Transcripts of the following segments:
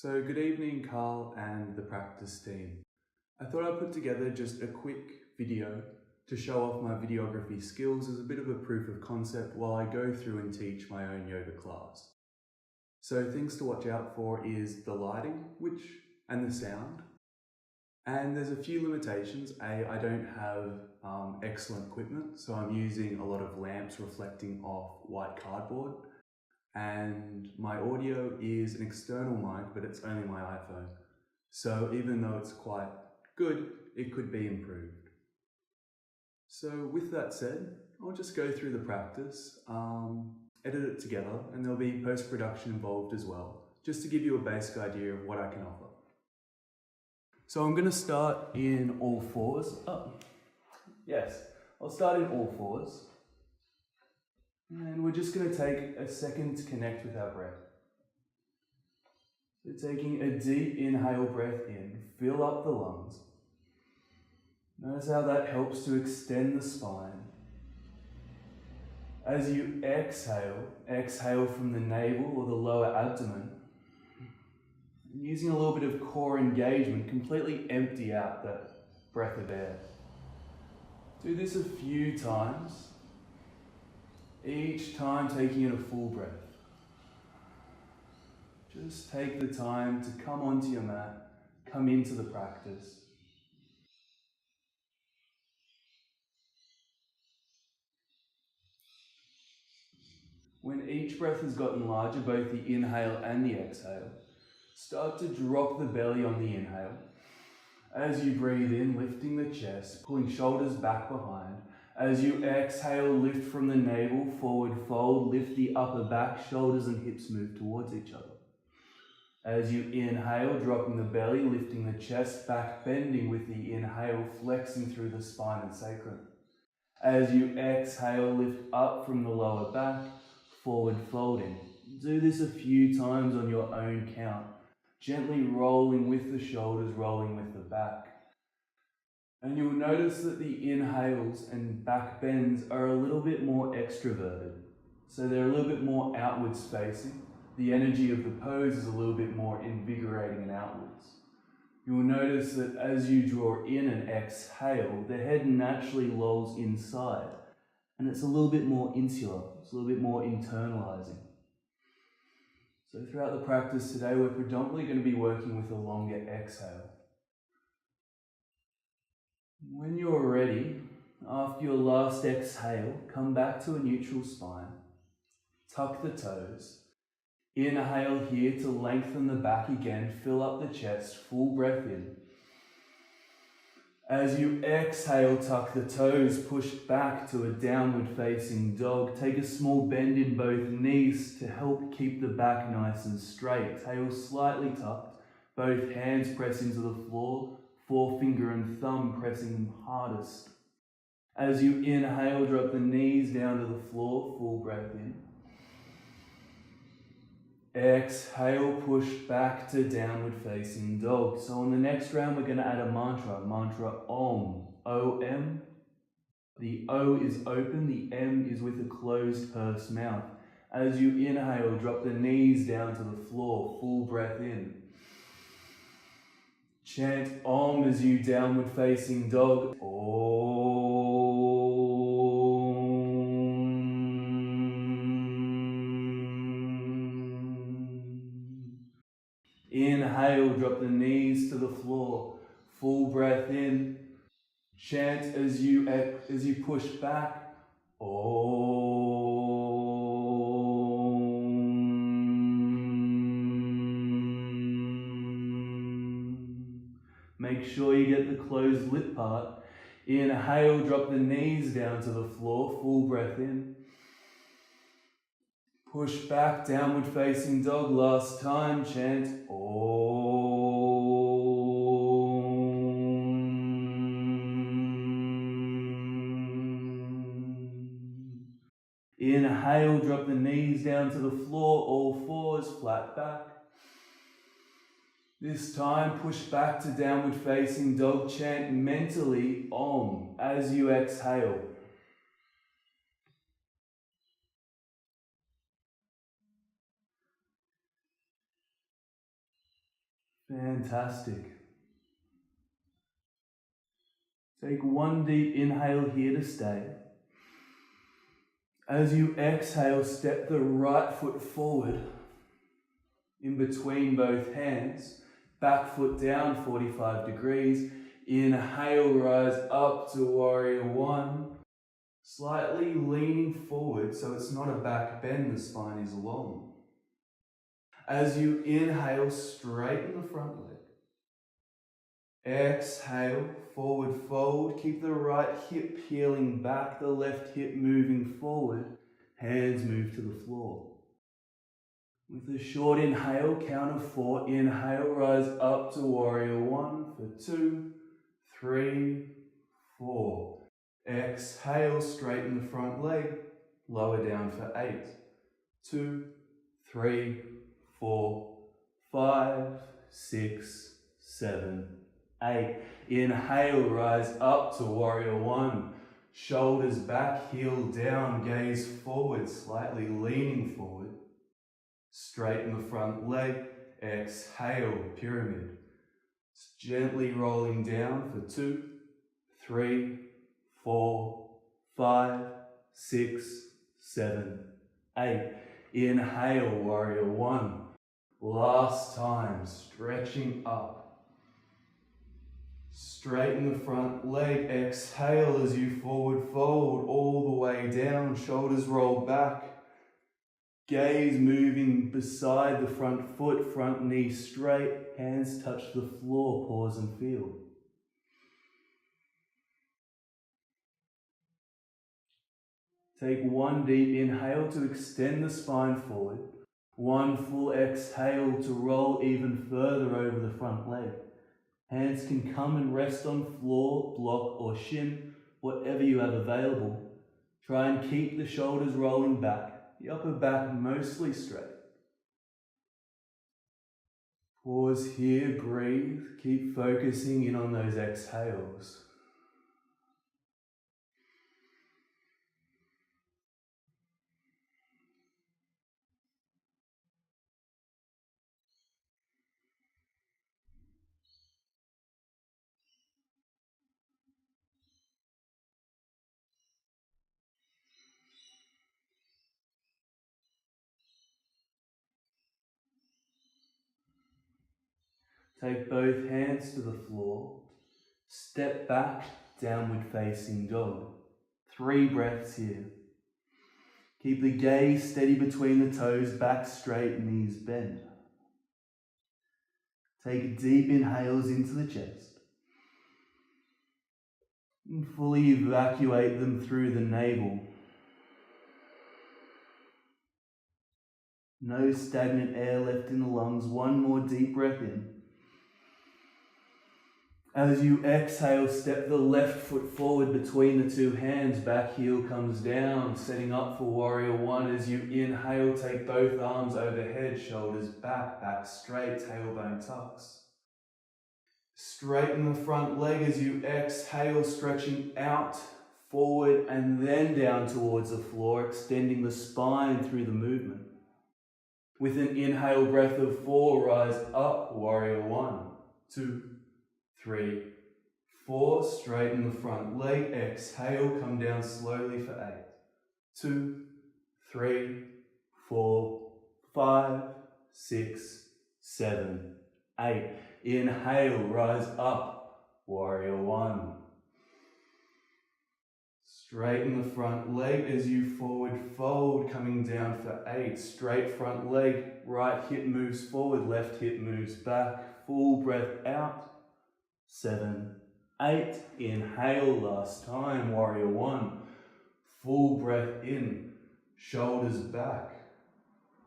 So good evening, Carl and the practice team. I thought I'd put together just a quick video to show off my videography skills as a bit of a proof of concept while I go through and teach my own yoga class. So things to watch out for is the lighting, and the sound. And there's a few limitations. I don't have excellent equipment, so I'm using a lot of lamps reflecting off white cardboard. And my audio is an external mic, but it's only my iPhone. So even though it's quite good, it could be improved. So with that said, I'll just go through the practice, edit it together, and there'll be post-production involved as well, just to give you a basic idea of what I can offer. So I'm going to start in all fours. I'll start in all fours. And we're just going to take a second to connect with our breath. So taking a deep inhale breath in, fill up the lungs. Notice how that helps to extend the spine. As you exhale from the navel or the lower abdomen. And using a little bit of core engagement, completely empty out that breath of air. Do this a few times. Each time taking in a full breath. Just take the time to come onto your mat, come into the practice. When each breath has gotten larger, both the inhale and the exhale, start to drop the belly on the inhale. As you breathe in, lifting the chest, pulling shoulders back behind. As you exhale, lift from the navel, forward fold, lift the upper back, shoulders and hips move towards each other. As you inhale, dropping the belly, lifting the chest back, bending with the inhale, flexing through the spine and sacrum. As you exhale, lift up from the lower back, forward folding. Do this a few times on your own count, gently rolling with the shoulders, rolling with the back. And you'll notice that the inhales and back bends are a little bit more extroverted. So they're a little bit more outwards facing. The energy of the pose is a little bit more invigorating and outwards. You'll notice that as you draw in and exhale, the head naturally lolls inside. And it's a little bit more insular, it's a little bit more internalizing. So throughout the practice today, we're predominantly going to be working with a longer exhale. When you're ready, after your last exhale, come back to a neutral spine. Tuck the toes. Inhale here to lengthen the back again, fill up the chest, full breath in. As you exhale, tuck the toes, push back to a downward facing dog. Take a small bend in both knees to help keep the back nice and straight. Tail slightly tucked, both hands press into the floor. Forefinger and thumb pressing hardest. As you inhale, drop the knees down to the floor, full breath in. Exhale, push back to downward facing dog. So on the next round, we're going to add a mantra. Mantra Om, O-M. The O is open, the M is with a closed pursed mouth. As you inhale, drop the knees down to the floor, full breath in. Chant Om as you downward facing dog. Om. Inhale, drop the knees to the floor. Full breath in. Chant as you push back. Om. Make sure you get the closed lip part. Inhale, drop the knees down to the floor, full breath in. Push back, downward facing dog, last time, chant Om. Inhale, drop the knees down to the floor, all fours, flat back. This time, push back to downward facing dog, chant mentally Om as you exhale. Fantastic. Take one deep inhale here to stay. As you exhale, step the right foot forward in between both hands. Back foot down 45 degrees. Inhale, rise up to warrior one. Slightly leaning forward so it's not a back bend, the spine is long. As you inhale, straighten the front leg. Exhale, forward fold. Keep the right hip peeling back, the left hip moving forward. Hands move to the floor. With a short inhale, count of 4. Inhale, rise up to warrior one for 2, 3, 4. Exhale, straighten the front leg. Lower down for 8, 2, 3, 4, 5, 6, 7, 8. Inhale, rise up to warrior one. Shoulders back, heel down, gaze forward, slightly leaning forward. Straighten the front leg. Exhale, pyramid. Gently rolling down for 2, 3, 4, 5, 6, 7, 8. Inhale, warrior one. Last time, stretching up. Straighten the front leg. Exhale as you forward fold all the way down. Shoulders roll back. Gaze moving beside the front foot. Front knee straight. Hands touch the floor. Pause and feel. Take one deep inhale to extend the spine forward. One full exhale to roll even further over the front leg. Hands can come and rest on floor, block or shin, whatever you have available. Try and keep the shoulders rolling back, the upper back mostly straight. Pause here, breathe, keep focusing in on those exhales. Take both hands to the floor. Step back, downward facing dog. 3 breaths here. Keep the gaze steady between the toes, back straight, knees bend. Take deep inhales into the chest. And fully evacuate them through the navel. No stagnant air left in the lungs. One more deep breath in. As you exhale, step the left foot forward between the 2 hands. Back heel comes down, setting up for warrior one. As you inhale, take both arms overhead, shoulders back, back straight, tailbone tucks. Straighten the front leg as you exhale, stretching out, forward, and then down towards the floor, extending the spine through the movement. With an inhale breath of 4, rise up, warrior one, 2, 3, 4, straighten the front leg, exhale, come down slowly for 8, 2, 3, 4, 5, 6, 7, 8. Inhale, rise up, warrior one. Straighten the front leg as you forward fold, coming down for 8. Straight front leg, right hip moves forward, left hip moves back. Full breath out. 7, 8. Inhale, last time, warrior one. Full breath in, shoulders back.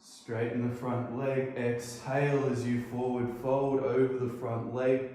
Straighten the front leg, exhale as you forward fold over the front leg.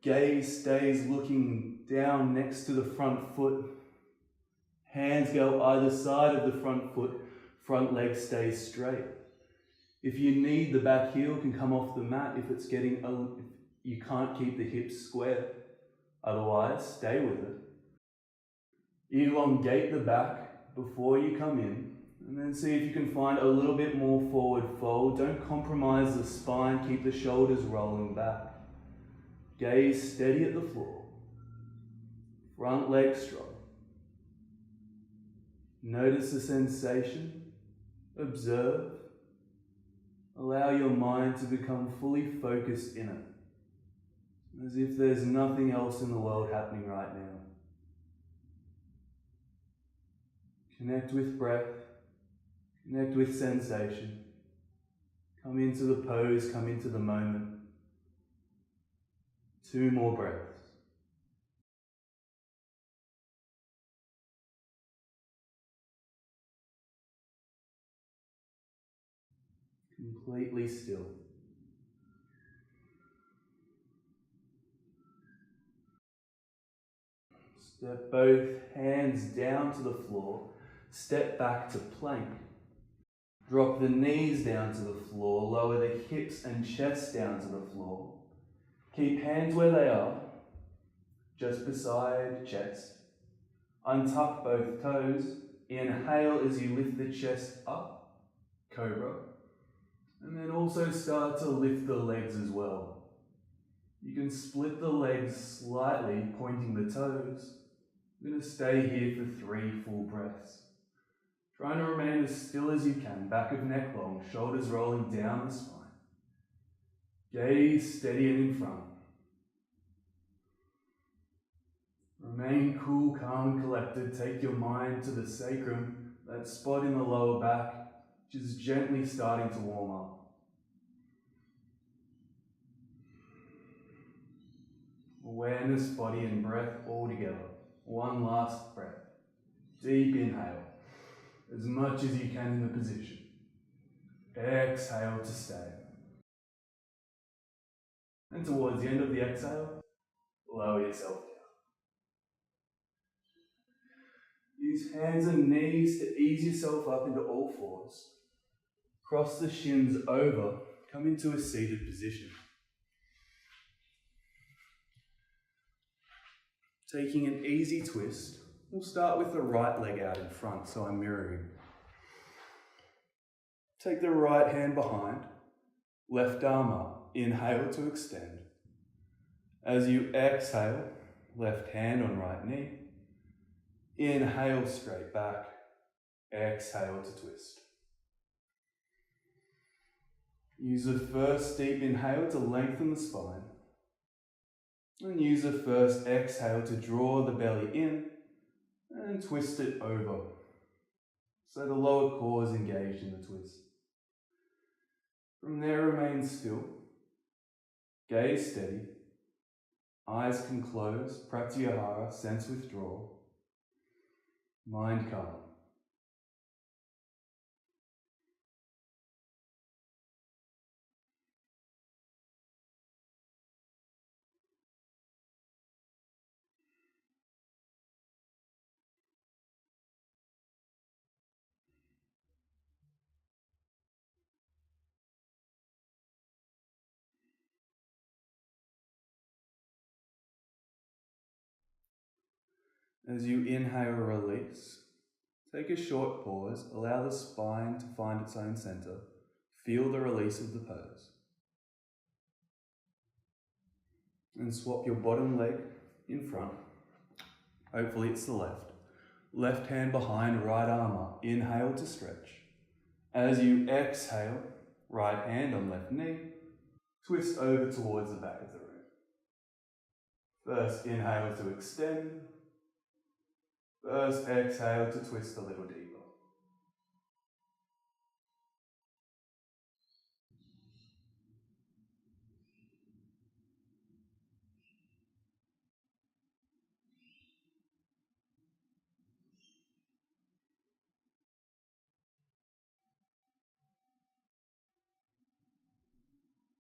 Gaze stays looking down next to the front foot. Hands go either side of the front foot, front leg stays straight. If you need, the back heel can come off the mat if it's getting, if you can't keep the hips square. Otherwise, stay with it. Elongate the back before you come in. And then see if you can find a little bit more forward fold. Don't compromise the spine, keep the shoulders rolling back. Gaze steady at the floor. Front leg strong. Notice the sensation. Observe. Allow your mind to become fully focused in it, as if there's nothing else in the world happening right now. Connect with breath. Connect with sensation. Come into the pose, come into the moment. 2 more breaths. Completely still. Step both hands down to the floor. Step back to plank. Drop the knees down to the floor. Lower the hips and chest down to the floor. Keep hands where they are, just beside chest. Untuck both toes. Inhale as you lift the chest up, cobra. And then also start to lift the legs as well. You can split the legs slightly, pointing the toes. I'm going to stay here for 3 full breaths. Trying to remain as still as you can, back of neck long, shoulders rolling down the spine. Gaze steady and in front. Remain cool, calm and collected. Take your mind to the sacrum, that spot in the lower back, which is gently starting to warm up. Awareness, body and breath all together. 1 last breath. Deep inhale, as much as you can in the position. Exhale to stay. And towards the end of the exhale, lower yourself down. Use hands and knees to ease yourself up into all fours. Cross the shins over, come into a seated position. Taking an easy twist, we'll start with the right leg out in front, so I'm mirroring. Take the right hand behind, left arm up, inhale to extend. As you exhale, left hand on right knee, inhale straight back, exhale to twist. Use the first deep inhale to lengthen the spine, and use the first exhale to draw the belly in and twist it over, so the lower core is engaged in the twist. From there, remain still, gaze steady, eyes can close, pratyahara, sense withdrawal, mind calm. As you inhale, release. Take a short pause, allow the spine to find its own center. Feel the release of the pose. And swap your bottom leg in front. Hopefully it's the left. Left hand behind, right arm up. Inhale to stretch. As you exhale, right hand on left knee. Twist over towards the back of the room. First inhale to extend. First exhale to twist a little deeper.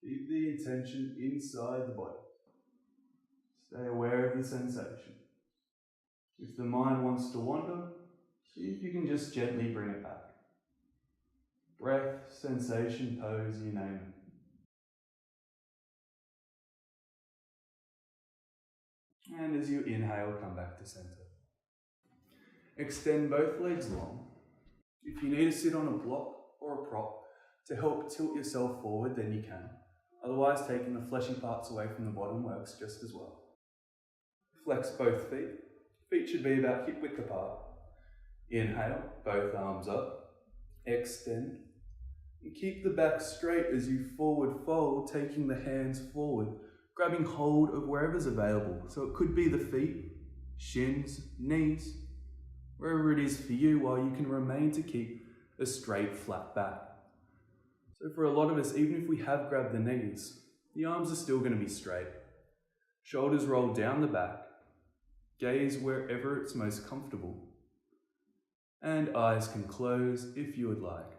Keep the intention inside the body. Stay aware of the sensation. If the mind wants to wander, see if you can just gently bring it back. Breath, sensation, pose, you name it. And as you inhale, come back to center. Extend both legs long. If you need to sit on a block or a prop to help tilt yourself forward, then you can. Otherwise, taking the fleshy parts away from the bottom works just as well. Flex both feet. Feet should be about hip width apart. Inhale, both arms up. Extend. And keep the back straight as you forward fold, taking the hands forward, grabbing hold of wherever's available. So it could be the feet, shins, knees, wherever it is for you, while you can remain to keep a straight, flat back. So for a lot of us, even if we have grabbed the knees, the arms are still going to be straight. Shoulders roll down the back, gaze wherever it's most comfortable, and eyes can close if you would like.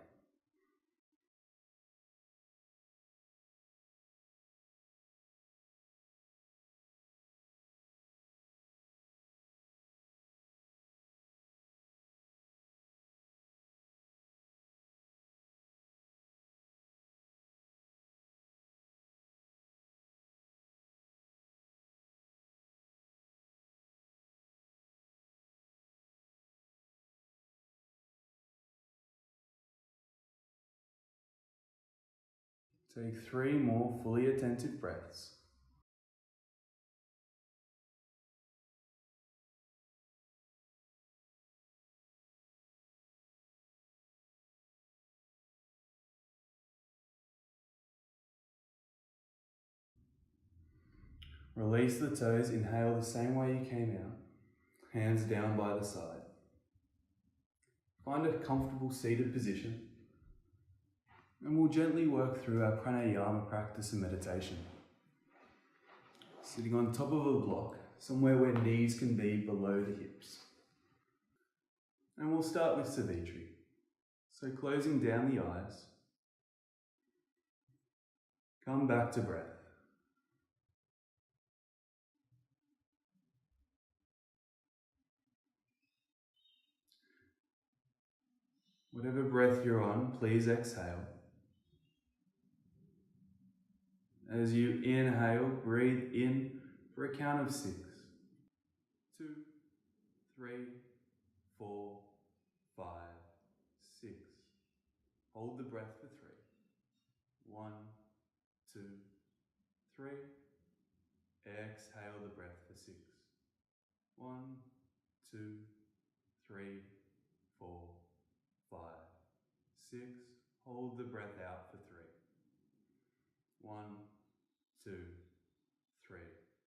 Take 3 more fully attentive breaths. Release the toes, inhale the same way you came out, hands down by the side. Find a comfortable seated position, and we'll gently work through our pranayama practice and meditation. Sitting on top of a block, somewhere where knees can be below the hips. And we'll start with Savitri. So closing down the eyes, come back to breath. Whatever breath you're on, please exhale. As you inhale, breathe in for a count of 6. 2, 3, 4, 5, 6. Hold the breath for 3. 1, 2, 3. Exhale the breath for 6. 1, 2, 3, 4, 5, 6. Hold the breath out for 3. 1, 2,